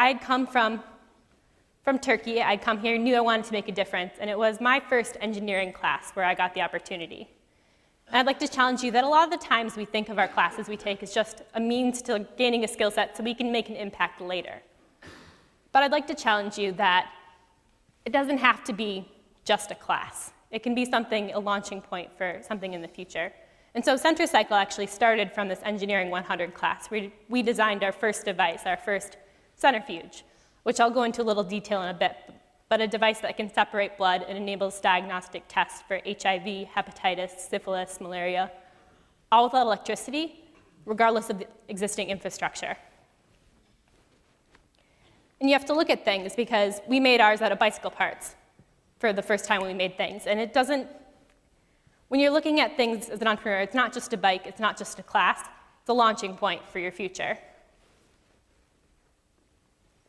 I had come from Turkey. I'd come here, knew I wanted to make a difference, and it was my first engineering class where I got the opportunity. And I'd like to challenge you that a lot of the times we think of our classes we take as just a means to gaining a skill set so we can make an impact later. But I'd like to challenge you that it doesn't have to be just a class. It can be something, a launching point for something in the future. And so Centricycle actually started from this Engineering 100 class. We designed our first device, our first centrifuge, which I'll go into a little detail in a bit, but a device that can separate blood and enables diagnostic tests for HIV, hepatitis, syphilis, malaria, all without electricity, regardless of the existing infrastructure. And you have to look at things because we made ours out of bicycle parts for the first time when we made things. And it doesn't, when you're looking at things as an entrepreneur, it's not just a bike, it's not just a class, it's a launching point for your future.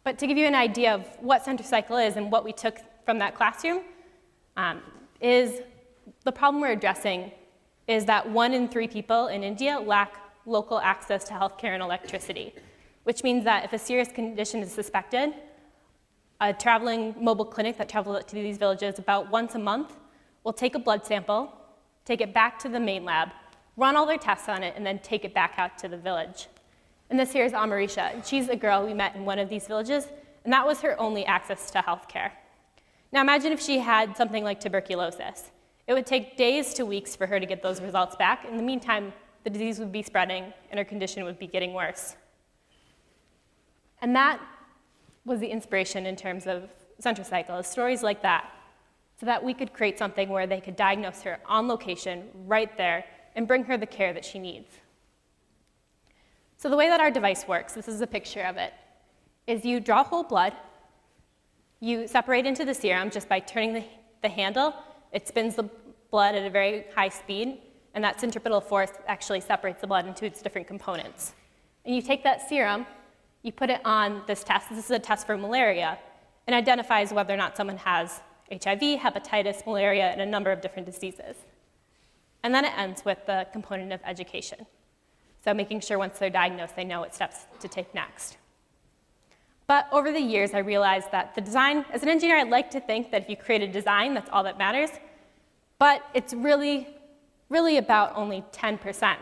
But to give you an idea of what Centricycle is and what we took from that classroom, is the problem we're addressing is that 1 in 3 people in India lack local access to healthcare and electricity, which means that if a serious condition is suspected, a traveling mobile clinic that travels to these villages about once a month will take a blood sample, take it back to the main lab, run all their tests on it, and then take it back out to the village. And this here is Amarisha, and she's a girl we met in one of these villages, and that was her only access to healthcare. Now imagine if she had something like tuberculosis. It would take days to weeks for her to get those results back. In the meantime, the disease would be spreading, and her condition would be getting worse. And that was the inspiration in terms of Centricycle, stories like that, so that we could create something where they could diagnose her on location, right there, and bring her the care that she needs. So the way that our device works, this is a picture of it, is you draw whole blood, you separate into the serum just by turning the handle. It spins the blood at a very high speed, and that centripetal force actually separates the blood into its different components. And you take that serum, you put it on this test. This is a test for malaria, and identifies whether or not someone has HIV, hepatitis, malaria, and a number of different diseases. And then it ends with the component of education. So making sure once they're diagnosed, they know what steps to take next. But over the years, I realized that the design, as an engineer, I'd like to think that if you create a design, that's all that matters. But it's really about only 10%.